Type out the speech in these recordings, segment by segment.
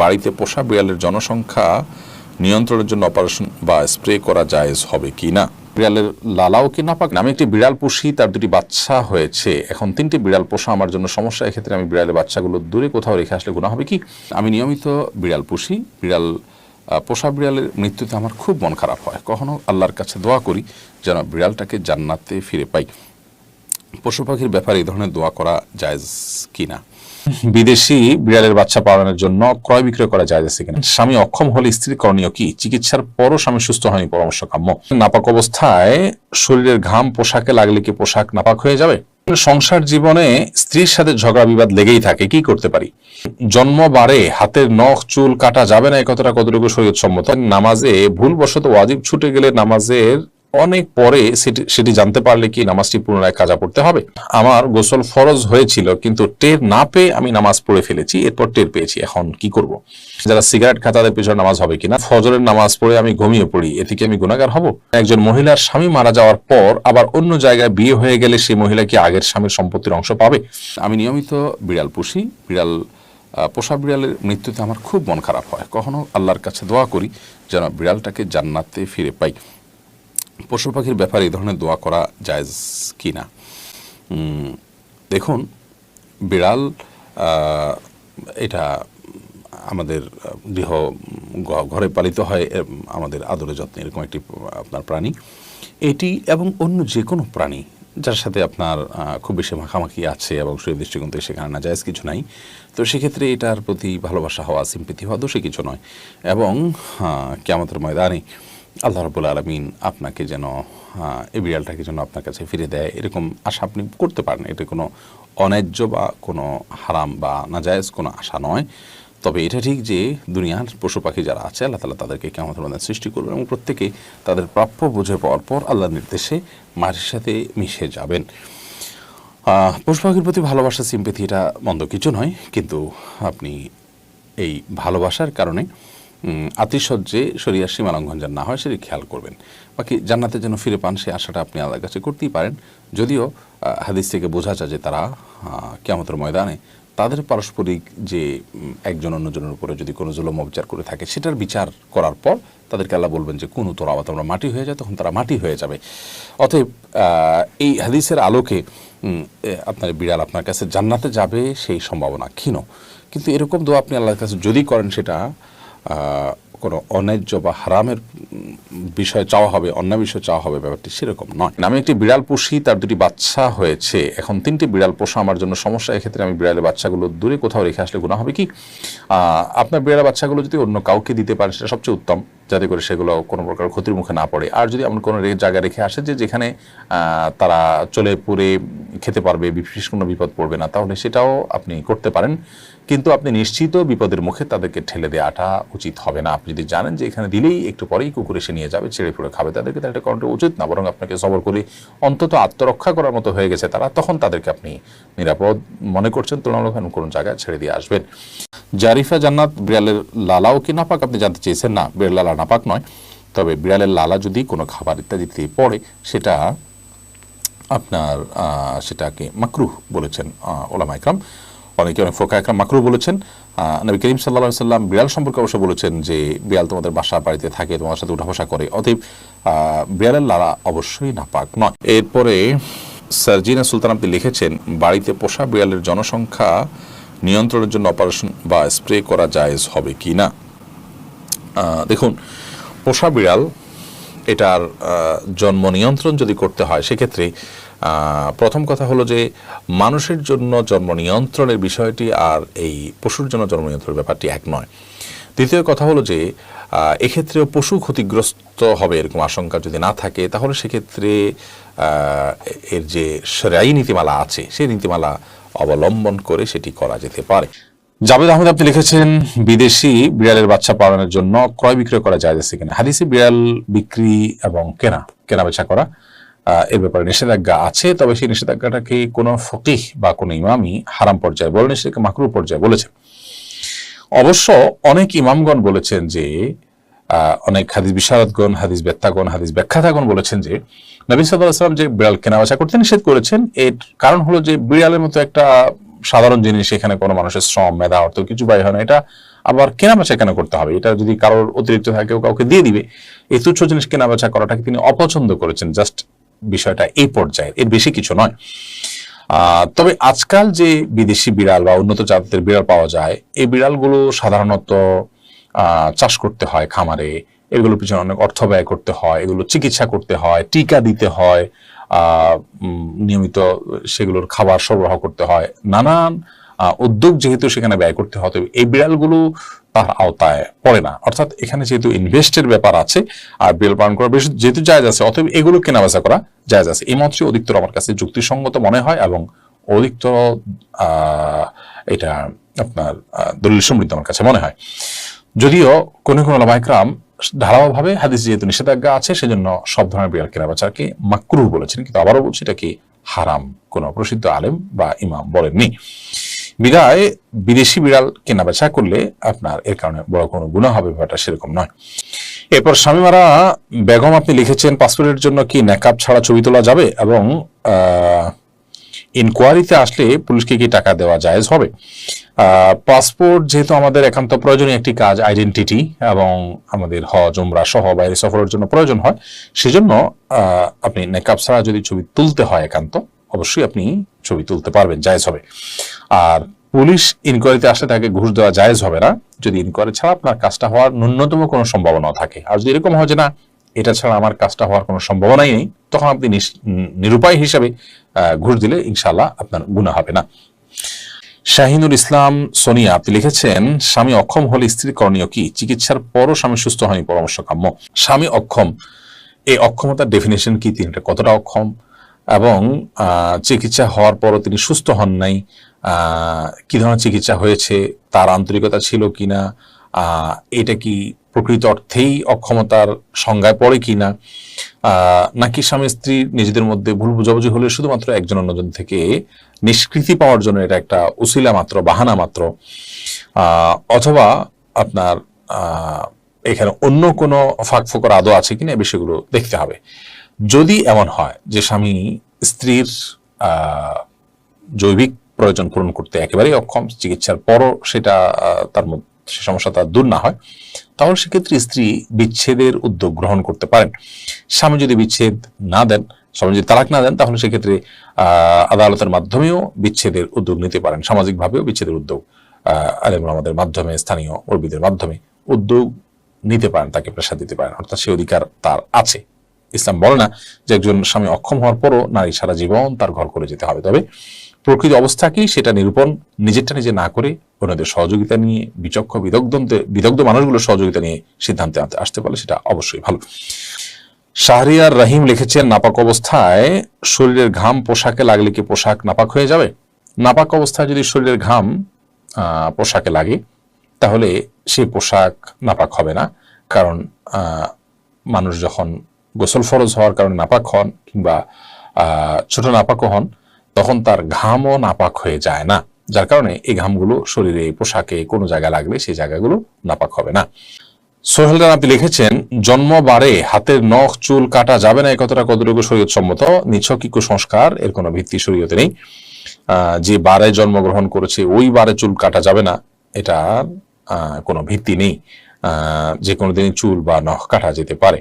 বাড়িতে পোষা বিড়ালের জনসংখ্যা নিয়ন্ত্রণের জন্য অপারেশন বা স্প্রে করা জায়েজ হবে কি না? বিড়ালের লালাও কি নাপাক? আমি একটি বিড়াল পুষি, তার দুটি বাচ্চা হয়েছে, এখন 3টি বিড়াল পোষা আমার জন্য সমস্যা। এক্ষেত্রে আমি বিড়ালের বাচ্চাগুলো দূরে কোথাও রেখে আসলে গুনাহ হবে কি? আমি নিয়মিত বিড়াল পুষি। পোষা বিড়ালের মৃত্যুতে আমার খুব মন খারাপ হয়। কখনো আল্লাহর কাছে দোয়া করি যেন বিড়ালটাকে জান্নাতে ফিরে পাই। পশু পাখির ব্যাপারে এই ধরনের দোয়া করা জায়েজ কিনা? বিদেশি বিড়ালের বাচ্চা পালনের জন্য ক্রয় বিক্রয় করা জায়েজ আছে কিনা? স্বামী অক্ষম হলে স্ত্রীর করণীয় কি? চিকিৎসার পরও স্বামী সুস্থ হয়নি, পরামর্শ কাম্য। নাপাক অবস্থায় শরীরের ঘাম পোশাকে লাগলে কি পোশাক নাপাক হয়ে যাবে? সংসার জীবনে স্ত্রীর সাথে ঝগড়া বিবাদ লেগেই থাকে, কি করতে পারি? জন্মবারে হাতের নখ চুল কাটা যাবে না, একথাটা কতটুকু শরীয়ত সম্মত? নামাজে ভুলবশত ওয়াজিব ছুটে গেলে নামাজের অনেক পরে সেটি জানতে পারলে কি নামাজটি পুনরায় কাজা পড়তে হবে? আমার গোসল ফরজ হয়েছিল কিন্তু টের না পেয়ে আমি নামাজ পড়ে ফেলেছি, এরপর টের পেয়েছি, এখন কি করব? যারা সিগারেট খায় তাদের পিছনে নামাজ হবে কিনা? ফজরের নামাজ পড়ে আমি ঘুমিয়ে পড়ি, এতে কি আমি গুনাহগার হব? একজন মহিলার স্বামী মারা যাওয়ার পর আবার অন্য জায়গায় বিয়ে হয়ে গেলে সেই মহিলা কি আগের স্বামীর সম্পত্তির অংশ পাবে? আমি নিয়মিত বিড়াল পুষি। পোষা বিড়ালের মৃত্যুতে আমার খুব মন খারাপ হয়। কখনো আল্লাহর কাছে দোয়া করি যেন বিড়ালটাকে জান্নাতে ফিরে পাই। পশু পাখির ব্যাপারে এই ধরনের দোয়া করা জায়েজ কি না? দেখুন, বিড়াল এটা আমাদের ঘরে পালিত হয়, আমাদের আদরে যত্নে এরকম একটি আপনার প্রাণী এটি, এবং অন্য যে কোনো প্রাণী যার সাথে আপনার খুব বেশি মাখামাখি আছে এবং শরীর দৃষ্টিকোণ থেকে সেখানে না জায়েজ কিছু নাই, তো সেক্ষেত্রে এটার প্রতি ভালোবাসা হওয়া, সিম্পেথি হওয়া দোষে কিছু নয়। এবং কিয়ামতের ময়দানে আল্লাহ রাব্বুল আলামিন আপনাকে যেন এই বিড়ালটাকে যেন আপনার কাছে ফিরে দেয়, এরকম আশা আপনি করতে পারেন। এটা কোনো অন্যায্য বা কোনো হারাম বা নাজায়েজ কোনো আশা নয়। তবে এটা ঠিক যে দুনিয়ার পশু পাখি যারা আছে আল্লাহ তাআলা তাদেরকে কিয়ামতের ময়দানে সৃষ্টি করবেন এবং প্রত্যেকে তাদের প্রাপ্য বুঝে পাওয়ার পর আল্লাহর নির্দেশে মাটির সাথে মিশে যাবেন। পশু পাখির প্রতি ভালোবাসা, সিম্পেথি এটা মন্দ কিছু নয়, কিন্তু আপনি এই ভালোবাসার কারণে আতিশয্যে শরিয়ার সীমা লঙ্ঘন যেন না হয় সেটি খেয়াল করবেন। বাকি জান্নাতে যেন ফিরে পান সেই আশাটা আপনি আল্লাহর কাছে করতেই পারেন। যদিও হাদিস থেকে বোঝা যায় যে তারা কিয়ামতের ময়দানে তাদের পারস্পরিক যে একজন অন্যজনের উপরে যদি কোনো জুলুম অবিচার করে থাকে সেটার বিচার করার পর তাদেরকে আল্লাহ বলবেন যে কুনু তুরাবা, তোমরা মাটি হয়ে যায়, তখন তারা মাটি হয়ে যাবে। অতএব এই হাদিসের আলোকে আপনার বিড়াল আপনার কাছে জান্নাতে যাবে সেই সম্ভাবনা ক্ষীণ। কিন্তু এরকম দোয়া আপনি আল্লাহর কাছে যদি করেন সেটা কোনো অন্যায্য বা হারামের বিষয়ে চাওয়া হবে, অন্যায় বিষয়ে চাওয়া হবে, ব্যাপারটি সেরকম নয়। আমি একটি বিড়াল পুষি, তার দুটি বাচ্চা হয়েছে, এখন 3টি বিড়াল পোষা আমার জন্য সমস্যা। এক্ষেত্রে আমি বিড়ালের বাচ্চাগুলো দূরে কোথাও রেখে আসলে গুনাহ হবে কি? আপনার বিড়ালের বাচ্চাগুলো যদি অন্য কাউকে দিতে পারেন সেটা সবচেয়ে উত্তম, যাতে করে সেগুলো কোনো প্রকার ক্ষতির মুখে না পড়ে। আর যদি এমন কোনো জায়গায় রেখে আসে যেখানে তারা চলে পুরে খেতে পারবে, বিশেষ কোনো বিপদ পড়বে না, তাহলে সেটাও আপনি করতে পারেন। কিন্তু আপনি নিশ্চিত বিপদের মুখে তাদেরকে ঠেলে দেওয়াটা উচিত হবে না। আপনি যদি জানেন যে এখানে দিলেই একটু পরেই কুকুর এসে নিয়ে যাবে, ছেড়ে ফুড়ে খাবে, তাদেরকে তার একটা করাটা উচিত না। বরং আপনাকে সবর করে অন্তত আত্মরক্ষা করার মতো হয়ে গেছে তারা, তখন তাদেরকে আপনি নিরাপদ মনে করছেন তুলনামূলক কোনো জায়গায় ছেড়ে দিয়ে আসবেন। জারিফা জান্নাত, বিড়ালের লালাও কি নাপাক আপনি জানতে চেয়েছেন? না, বিড়াল লালা নাপাক নয়। তবে বিড়ালের লালা যদি কোনো খাবার ইত্যাদিতে পড়ে সেটা আপনার সেটাকে মাকরুহ বলেছেন ওলামা ইকরাম, অনেকে অনেক ফোকা একরাম মাকরুহ বলেছেন। নবী করিম সাল্লাল্লাহু আলাইহি ওয়াসাল্লাম বিড়াল সম্পর্কে অবশ্য বলেছেন যে বিড়াল তোমাদের বাসা বাড়িতে থাকে, তোমার সাথে উঠা বসা করে, অতএব বিড়ালের লালা অবশ্যই নাপাক নয়। এরপরে সার্জিনা সুলতান আপনি লিখেছেন, বাড়িতে পোষা বিড়ালের জনসংখ্যা নিয়ন্ত্রণের জন্য অপারেশন বা স্প্রে করা জায়েজ হবে কি না? দেখুন, পোষা বিড়াল এটার জন্ম নিয়ন্ত্রণ যদি করতে হয় সেক্ষেত্রে প্রথম কথা হলো যে মানুষের জন্য জন্ম নিয়ন্ত্রণের বিষয়টি আর এই পশুর জন্য জন্ম নিয়ন্ত্রণের ব্যাপারটি এক নয়। দ্বিতীয় কথা হলো যে এক্ষেত্রেও পশু ক্ষতিগ্রস্ত হবে এরকম আশঙ্কা যদি না থাকে, তাহলে সেক্ষেত্রে এর যে শরঈ নীতিমালা আছে সেই নীতিমালা অবলম্বন করে সেটি করা যেতে পারে। জাবেদ আহমেদ আপনি লিখেছেন, বিদেশি বিড়ালের বাচ্চা পালনের জন্য ক্রয় বিক্রয় করা জায়েজ আছে কিনা? হাদিসে বিড়াল বিক্রি এবং কেনা বেচা করা এর ব্যাপারে নিষেধাজ্ঞা আছে, তবে সেই নিষেধাজ্ঞাটাকে কোনো ফকিহ বা কোনো ইমামই হারাম পর্যায়ে বলেন, সেটাকে মাকরুহ পর্যায়ে বলেছেন। অবশ্য অনেক ইমামগণ বলেছেন যে অনেক হাদিস বিশারদগণ, হাদিস বেত্তাগণ, হাদিস ব্যাখ্যাতাগণ বলেছেন যে নবী সাল্লাল্লাহু আলাইহি ওয়াসাল্লাম যে বিড়াল কেনাবেচা করতে নিষেধ করেছেন, এর কারণ হলো যে বিড়ালের মতো একটা সাধারণ জিনিস, এখানে কোনো মানুষের শ্রম, মেধা, অর্থ কিছু ব্যয় হয় না, এটা আবার কেনাবেচা কেন করতে হবে? এটা যদি কারোর অতিরিক্ত থাকে কেউ কাউকে দিয়ে দিবে, এই তুচ্ছ জিনিস কেনাবেচা করাটাকে তিনি অপছন্দ করেছেন। জাস্ট বিষয়টা এই পর্যায়ে, এর বেশি কিছু নয়। তবে আজকাল যে বিদেশি বিড়াল বা উন্নত জাতের বিড়াল পাওয়া যায়, এই বিড়ালগুলো সাধারণত চাষ করতে হয় খামারে, এগুলোর পিছনে অনেক অর্থ ব্যয় করতে হয়, এগুলো চিকিৎসা করতে হয়, টিকা দিতে হয়, নিয়মিত সেগুলোর খাবার সরবরাহ করতে হয়, নানান উদ্যোগ যেহেতু সেখানে ব্যয় করতে হয়, তবে এই বিড়ালগুলো তার আওতায় পড়ে না। অর্থাৎ এখানে যেহেতু ইনভেস্টের ব্যাপার আছে আর বিড়াল পালন করা বেশ যেহেতু জায়েজ আছে, অতএব এগুলো কেনাবেচা করা জায়েজ আছে। এই মতটি অধিকতর আমার কাছে যুক্তিসঙ্গত মনে হয় এবং অধিকতর এটা আপনার দলিল সমৃদ্ধ আমার কাছে মনে হয়। যদিও কোনো কোনো ওলামা ইকরাম ধারাবাহিকভাবে হাদিস যেহেতু নিষেধাজ্ঞা আছে সেজন্য সব ধরনের বিড়াল কেনাবেচাকে মাকরুহ বলেছেন, কিন্তু আবারও বলছি এটা কি হারাম কোনো প্রসিদ্ধ আলেম বা ইমাম বলেননি। বিদায় বিদেশি বিড়াল কেনাবেচা করলে আপনার এর কারণে বড় কোনো গুনাহ হবে ব্যাপারটা সেরকম নয়। এরপর স্বামীমারা বেগম আপনি লিখেছেন, পাসপোর্টের জন্য কি নেকাব ছাড়া ছবি তোলা যাবে এবং ইনকোয়ারিতে আসলে পুলিশকে কি টাকা দেওয়া জায়েজ হবে? পাসপোর্ট যেহেতু আমাদের একান্ত প্রয়োজনীয় একটি কাজ, আইডেন্টিটি এবং আমাদের হজ উমরা সহ বাইরে সফরের জন্য প্রয়োজন হয়, সেজন্য আপনি নেকাব ছাড়া যদি ছবি তুলতে হয় একান্ত, অবশ্যই আপনি ছবি তুলতে পারবেন, জায়েজ হবে। আর পুলিশ ইনকোয়ারিতে আসলে তাকে ঘুষ দেওয়া জায়েজ হবে না যদি ইনকোয়ারি ছাড়া আপনার কাজটা হওয়ার ন্যূনতম কোনো সম্ভাবনা থাকে। আর যদি এরকম হয় যে না, এটা ছাড়া আমার কাজটা হওয়ার কোনো সম্ভাবনাই নেই, তখন আপনি নিরুপায় হিসাবে ঘুষ দিলে ইনশাআল্লাহ আপনার গুনাহ হবে না। শাহিনুর ইসলাম সোনিয়া আপনি লিখেছেন, স্বামী অক্ষম হলে স্ত্রীর করণীয় কি? চিকিৎসার পরও স্বামী সুস্থ হয়নি, পরামর্শ কাম্য। স্বামী অক্ষম, এই অক্ষমতার ডেফিনেশন কি, তিনি কতটা অক্ষম, এবং চিকিৎসা হওয়ার পরও তিনি সুস্থ হন নাই, কি ধরনের চিকিৎসা হয়েছে, তার আন্তরিকতা ছিল কিনা, এটা কি প্রকৃত অর্থেই অক্ষমতার সংজ্ঞায় পড়ে কিনা, নাকি স্বামী স্ত্রী নিজেদের মধ্যে ভুল বুঝাবুঝি হলে শুধুমাত্র একজন অন্যজন থেকে নিষ্কৃতি পাওয়ার জন্য এটা একটা উসিলা মাত্র, বাহানা মাত্র, অথবা আপনার এখানে অন্য কোনো ফাঁক ফোকর আদৌ আছে কিনা, এই বিষয়গুলো দেখতে হবে। যদি এমন হয় যে স্বামী স্ত্রীর জৈবিক প্রয়োজন পূরণ করতে একেবারেই অক্ষম, চিকিৎসার পরও সেটা তার মধ্যে সে সমস্যা তার দূর না হয়, তাহলে সেক্ষেত্রে স্ত্রী বিচ্ছেদের উদ্যোগ গ্রহণ করতে পারেন। স্বামী যদি বিচ্ছেদ না দেন, স্বামী যদি তালাক না দেন, তাহলে সেক্ষেত্রে আদালতের মাধ্যমেও বিচ্ছেদের উদ্যোগ নিতে পারেন, সামাজিকভাবেও বিচ্ছেদের উদ্যোগ আলেম ওলামাদের মাধ্যমে, স্থানীয় মুরব্বিদের মাধ্যমে উদ্যোগ নিতে পারেন, তাকে প্রেসার দিতে পারেন, অর্থাৎ সে অধিকার তার আছে। ইসলাম বলে না যে একজন স্বামী অক্ষম হওয়ার পরও নারী সারা জীবন তার ঘর করে যেতে হবে, তবে প্রকৃত অবস্থা কি সেটা নিরূপণ নিজেরটা নিজে না করে অন্যদের সহযোগিতা নিয়ে, বিচক্ষণ বিদগ্ধ মানুষগুলোর সহযোগিতা নিয়ে সিদ্ধান্তে আসতে পারলে সেটা অবশ্যই ভালো। শাহরিয়ার রহিম লিখেছেন, নাপাক অবস্থায় শরীরের ঘাম পোশাকে লাগলে কি পোশাক নাপাক হয়ে যাবে? নাপাক অবস্থায় যদি শরীরের ঘাম পোশাকে লাগে তাহলে সেই পোশাক নাপাক হবে না, কারণ মানুষ যখন গোসল ফরজ হওয়ার কারণে নাপাক হন কিংবা ছোট নাপাকও হন, তখন তার ঘামও নাপাক হয়ে যায় না, যার কারণে এই ঘামগুলো শরীরে, পোশাকে কোনো জায়গায় লাগলে সেই জায়গাগুলো নাপাক হবে না। সোহেল রানা আপনি লিখেছেন, জন্মবারে হাতের নখ চুল কাটা যাবে না, এই কথাটা কতটুকু শরীয়ত সম্মত? নিছক কি কুসংস্কার, এর কোনো ভিত্তি শরীয়তে নেই। যে বারে জন্মগ্রহণ করেছে ওই বারে চুল কাটা যাবে না, এটা কোনো ভিত্তি নেই। যে কোনো দিনই চুল বা নখ কাটা যেতে পারে।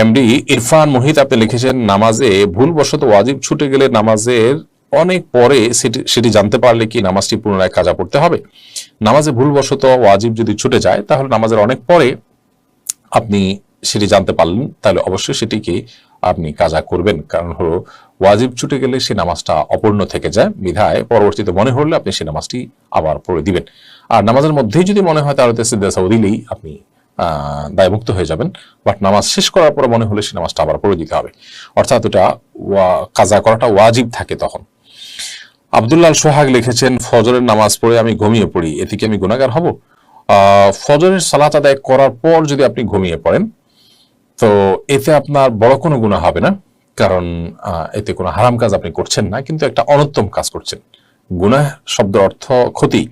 এমডি ইরফান মোহিত আপনি লিখেছেন, নামাজে ভুলবশত ওয়াজিব ছুটে গেলে নামাজের অনেক পরে সেটি জানতে পারলে কি নামাজটি পুনরায় কাজা পড়তে হবে? নামাজে ভুলবশত ওয়াজিব যদি ছুটে যায় তাহলে নামাজের অনেক পরে আপনি সেটি জানতে পারলেন, তাহলে অবশ্যই সেটিকে আপনি কাজা করবেন, কারণ হলো ওয়াজিব ছুটে গেলে সে নামাজটা অপূর্ণ থেকে যায়, বিধায় পরবর্তীতে মনে হলে আপনি সেই নামাজটি আবার পড়ে দিবেন। আর নামাজের মধ্যেই যদি মনে হয় তাহলে সিজদা সাহু দিলেই আপনি দায়মুক্ত হয়ে যাবেন, বাট নামাজ শেষ করার পরে মনে হলে সে নামাজটা আবার পড়ে দিতে হবে, অর্থাৎ ওটা কাজা করাটা ওয়াজিব থাকে তখন। আব্দুল্লাহ সোহাগ লিখেছেন, ফজরের নামাজ পড়ে আমি ঘুমিয়ে পড়ি, এতে কি আমি গুনাহগার হব? ফজরের সালাত আদায় করার পর যদি আপনি ঘুমিয়ে পড়েন তো এতে আপনার বড় কোনো গুনাহ হবে না, কারণ এতে কোনো হারাম কাজ আপনি করছেন না, কিন্তু একটা অনুত্তম কাজ করছেন। গুনাহ শব্দের অর্থ ক্ষতি,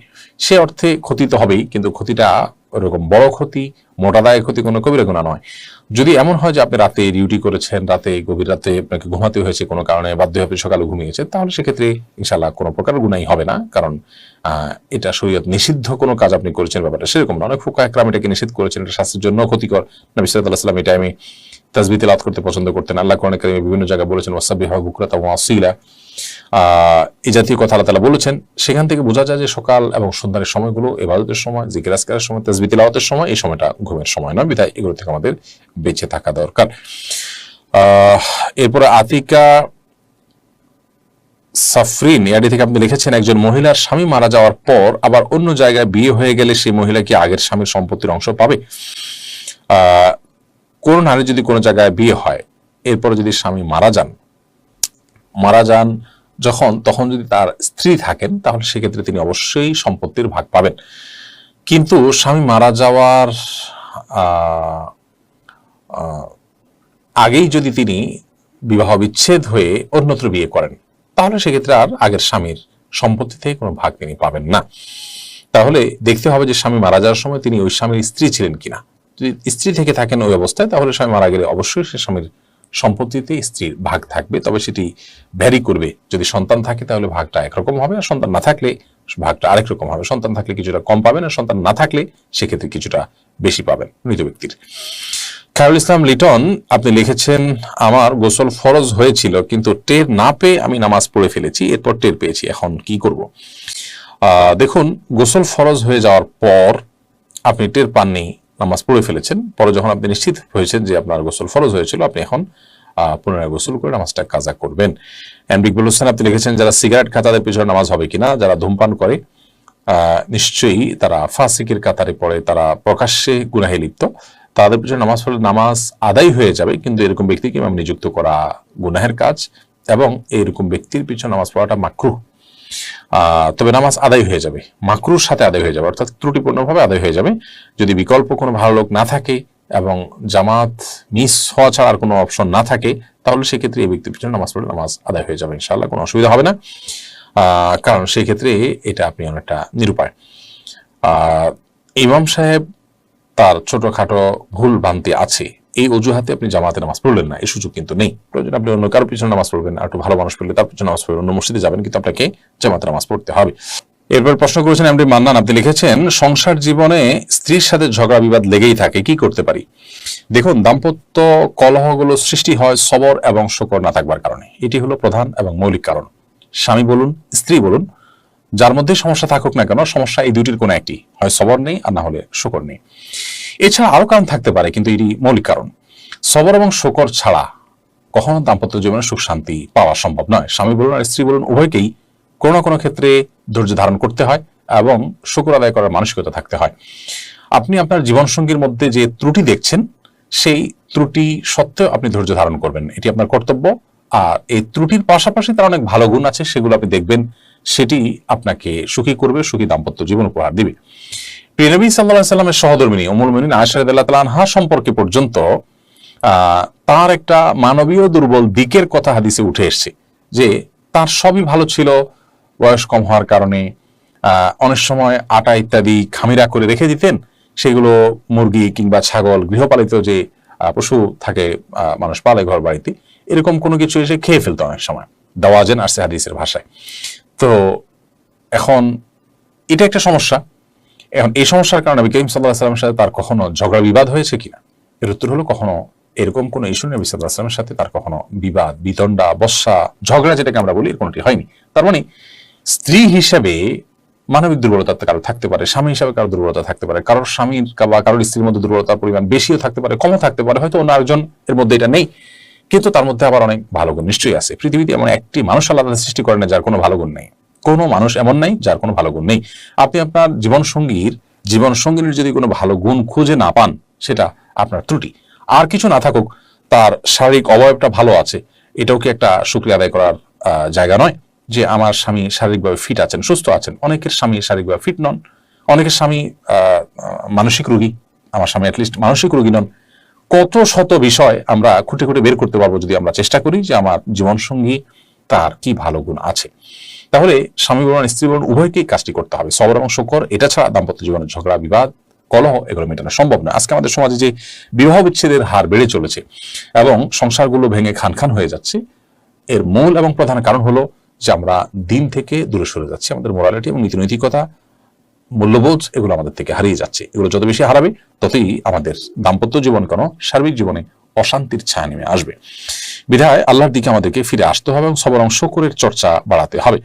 সে অর্থে ক্ষতি তো হবেই, কিন্তু ক্ষতিটা ওরকম বড় ক্ষতি, মোটা দায় ক্ষতি কোনো কবিরা গুনাহ নয়। যদি এমন হয় যে আপনি রাতে ডিউটি করেছেন, রাতে গভীর রাতে আপনাকে ঘুমাতে হয়েছে কোনো কারণে, বাধ্য হয়ে আপনি সকালে ঘুমিয়েছেন, তাহলে সেক্ষেত্রে ইনশাআল্লাহ কোনো প্রকার গুনাহই হবে না, কারণ এটা শরীয়ত নিষিদ্ধ কোনো কাজ আপনি করেছেন ব্যাপারটা সেরকম না। অনেক ফুকাহা একরাম এটাকে নিষেধ করেছেন, এটা স্বাস্থ্যের জন্য ক্ষতিকর। নবী সাল্লাল্লাহু আলাইহি ওয়াসাল্লাম এই টাইমে তাসবিহ তিলাওয়াত করতে পছন্দ করতেন। আল্লাহ কোরআনে কারিমে বিভিন্ন জায়গায় বলেছেন ওয়াসাব্বিহু বুকরাতা ওয়া আসীলা, এই জাতীয় কথা আল্লাহ তাআলা বলেছেন। সেখান থেকে বোঝা যায় যে সকাল এবং সন্ধ্যার সময়গুলো ইবাদতের সময়, জিকির আজকারের সময়, তাসবিহ তিলাওয়াতের সময়, এই সময়টা ঘুমের সময় নয়, বিধায় এগুলো থেকে আমাদের বেঁচে থাকা দরকার। এরপরে আতিকা সাফরিন এডি থেকে আপনি লিখেছেন, একজন মহিলার স্বামী মারা যাওয়ার পর আবার অন্য জায়গায় বিয়ে হয়ে গেলে সেই মহিলা কি আগের স্বামীর সম্পত্তির অংশ পাবে? কোন নারী যদি কোনো জায়গায় বিয়ে হয়, এরপরে যদি স্বামী মারা যান তখন যদি তার স্ত্রী থাকেন, তাহলে সেক্ষেত্রে তিনি অবশ্যই সম্পত্তির ভাগ পাবেন। কিন্তু স্বামী মারা যাওয়ার আগেই যদি তিনি বিবাহ বিচ্ছেদ হয়ে অন্যত্র বিয়ে করেন, তাহলে সেক্ষেত্রে আর আগের স্বামীর সম্পত্তি থেকে কোনো ভাগ তিনি পাবেন না। তাহলে দেখতে হবে যে স্বামী মারা যাওয়ার সময় তিনি ওই স্বামীর স্ত্রী ছিলেন কিনা। যদি স্ত্রী থেকে থাকেন ওই অবস্থায়, তাহলে স্বামী মারা গেলে অবশ্যই সে স্বামীর সম্পত্তিতে স্ত্রীর ভাগ থাকবে, তবে সেটি ভ্যারি করবে। যদি সন্তান থাকে তাহলে ভাগটা একরকম হবে, আর সন্তান না থাকলে ভাগটা আরেক রকম হবে। সন্তান থাকলে কিছুটা কম পাবেন, আর সন্তান না থাকলে সেক্ষেত্রে কিছুটা বেশি পাবেন মৃত ব্যক্তির। খায়রুল ইসলাম লিটন আপনি লিখেছেন, আমার গোসল ফরজ হয়েছিল কিন্তু টের না পেয়ে আমি নামাজ পড়ে ফেলেছি, এরপর টের পেয়েছি, এখন কি করব? দেখুন, গোসল ফরজ হয়ে যাওয়ার পর আপনি টের পাননি, নামাজ পড়ে ফেলেছেন, পরে যখন আপনি নিশ্চিত হয়েছেন যে আপনার গোসল ফরজ হয়েছিল, আপনি এখন পুনরায় গোসল করে নামাজটা কাজা করবেন। এমবিক বলছেন আপনি লিখেছেন, যারা সিগারেট খায় তাদের পিছনে নামাজ হবে কিনা? যারা ধূমপান করে নিশ্চয়ই তারা ফাসিকের কাতারে পড়ে, তারা প্রকাশ্যে গুনাহে লিপ্ত, তাদের পিছনে নামাজ পড়লে নামাজ আদায় হয়ে যাবে, কিন্তু এরকম ব্যক্তিকে ইমাম নিযুক্ত করা গুনাহের কাজ, এবং এইরকম ব্যক্তির পিছনে নামাজ পড়াটা মাকরুহ। তবে নামাজ আদায় হয়ে যাবে, মাকরুর সাথে আদায় হয়ে যাবে, অর্থাৎ ত্রুটিপূর্ণভাবে আদায় হয়ে যাবে। যদি বিকল্প কোনো ভালো লোক না থাকে এবং জামাত মিস হওয়া ছাড়া আর কোনো অপশন না থাকে, তাহলে সেক্ষেত্রে এই ব্যক্তির পিছনে নামাজ পড়লে নামাজ আদায় হয়ে যাবে, ইনশাআল্লাহ কোনো অসুবিধা হবে না। কারণ সেই ক্ষেত্রে এটা আপনি অনেকটা নিরুপায়। ইমাম সাহেব তার ছোটখাটো ভুল ভ্রান্তি আছে, এই অজুহাতে আপনি জামাতে নামাজ পড়লেন না, এই সুযোগ কিন্তু নেই। প্রয়োজন আপনি অন্য কারোর পিছনে নামাজ পড়বেন, আর একটু ভালো মানুষ পড়লে তার পিছনে নামাজ পড়বেন, অন্য মসজিদে যাবেন, কিন্তু আপনাকে জামাতে নামাজ পড়তে হবে। এরপর প্রশ্ন করেছেন এমডি মান্নান, আপনি লিখেছেন, সংসার জীবনে স্ত্রীর সাথে ঝগড়া বিবাদ লেগেই থাকে, কি করতে পারি? দেখুন, দাম্পত্য কলহগুলো সৃষ্টি হয় সবর এবং শুকর না থাকবার কারণে। এটি হলো প্রধান এবং মৌলিক কারণ। স্বামী বলুন, স্ত্রী বলুন, যার মধ্যে সমস্যা থাকুক না কেন, সমস্যা এই দুটির কোনো একটি, হয় সবর নেই আর না হলে শুকর নেই। এছাড়া আরো কারণ থাকতে পারে, কিন্তু এটি মৌলিক কারণ। সবর এবং শুকর ছাড়া কখনো দাম্পত্য জীবনে সুখ শান্তি পাওয়া সম্ভব নয়। স্বামী বলুন আর স্ত্রী বলুন, উভয়কেই কোনো না কোনো ক্ষেত্রে ধৈর্য ধারণ করতে হয় এবং শুকর আদায় করার মানসিকতা থাকতে হয়। আপনি আপনার জীবনসঙ্গীর মধ্যে যে ত্রুটি দেখছেন, সেই ত্রুটি সত্ত্বেও আপনি ধৈর্য ধারণ করবেন, এটি আপনার কর্তব্য। আর এই ত্রুটির পাশাপাশি তার অনেক ভালো গুণ আছে, সেগুলো আপনি দেখবেন, সেটি আপনাকে সুখী করবে, সুখী দাম্পত্য জীবন উপহার দিবে। প্রিয় নবী সাল্লাল্লাহু আলাইহি সাল্লামের সহধর্মিণী উম্মুল মুমিনিন আয়েশা রাদিয়াল্লাহু তাআলা আনহা সম্পর্কে পর্যন্ত তার একটা মানবীয় দুর্বল দিকের কথা হাদিসে উঠে এসেছে, যে তার সবই ভালো ছিল, বয়স কম হওয়ার কারণে অনেক সময় আটা ইত্যাদি খামিরা করে রেখে দিতেন, সেগুলো মুরগি কিংবা ছাগল, গৃহপালিত যে পশু থাকে, মানুষ পালে ঘর বাড়িতে, এরকম কোনো কিছু এসে খেয়ে ফেলতো অনেক সময়, দাওয়াজেন আসছে হাদিসের ভাষায়। তো এখন এটা একটা সমস্যা। এখন এই সমস্যার কারণে নবী করিম সাল্লাল্লাহু আলাইহি ওয়াসাল্লামের সাথে তার কখনো ঝগড়া বিবাদ হয়েছে কিনা? এর উত্তর হলো, কখনো এরকম কোন ইস্যু নবী সাল্লাল্লাহু আলাইহি ওয়াসাল্লামের সাথে তার কখনো বিবাদ, বিতণ্ডা, বর্ষা, ঝগড়া যেটাকে আমরা বলি, এর কোনটি হয়নি। তার মানে স্ত্রী হিসেবে মানবিক দুর্বলতা কারো থাকতে পারে, স্বামী হিসাবে কারো দুর্বলতা থাকতে পারে, কারোর স্বামীর বা কারোর স্ত্রীর মধ্যে দুর্বলতার পরিমাণ বেশিও থাকতে পারে, কমও থাকতে পারে, হয়তো অন্য আরেকজন এর মধ্যে এটা নেই, কিন্তু তার মধ্যে আবার অনেক ভালো গুণ নিশ্চয়ই আছে। পৃথিবীতে এমন একটি মানুষ আল্লাহ সৃষ্টি করেন যার কোনো ভালো গুণ নেই, কোনো মানুষ এমন নাই যার কোনো ভালো গুণ নেই। আপনি আপনার জীবনসঙ্গীর যদি কোনো ভালো গুণ খুঁজে না পান, সেটা আপনার ত্রুটি। আর কিছু না থাকুক, তার শারীরিক অবয়বটা ভালো আছে, এটাও কি একটা শুকরিয়া আদায় করার জায়গা নয়? যে আমার স্বামী শারীরিকভাবে ফিট আছেন, সুস্থ আছেন। অনেকের স্বামী শারীরিকভাবে ফিট নন, অনেকের স্বামী মানসিক রোগী, আমার স্বামী অ্যাটলিস্ট মানসিক রোগী নন। কত শত বিষয় আমরা খুঁটে খুঁটে বের করতে পারবো যদি আমরা চেষ্টা করি যে আমার জীবনসঙ্গী তার কি ভালো গুণ আছে। তাহলে স্বামী বলুন, স্ত্রী বলুন, উভয়কেই কাজটি করতে হবে, সবর এবং শুকর। এটা ছাড়া দাম্পত্য জীবনের ঝগড়া বিবাদ কলহ এগুলো মেটানো সম্ভব নয়। আজকে আমাদের সমাজে যে বিবাহ বিচ্ছেদের হার বেড়ে চলেছে এবং সংসারগুলো ভেঙে খান খান হয়ে যাচ্ছে, এর মূল এবং প্রধান কারণ হলো যে আমরা দিন থেকে দূরে সরে যাচ্ছি। আমাদের মোরালিটি এবং নীতিনৈতিকতা, মূল্যবোধ এগুলো আমাদের থেকে হারিয়ে যাচ্ছে। এগুলো যত বেশি হারাবে ততই আমাদের দাম্পত্য জীবন কেন সার্বিক জীবনে অশান্তির ছায়া নেমে আসবে। বিধায় আল্লাহর দিকে আমাদেরকে ফিরে আসতে হবে এবং সবর অংশ করে চর্চা বাড়াতে হবে।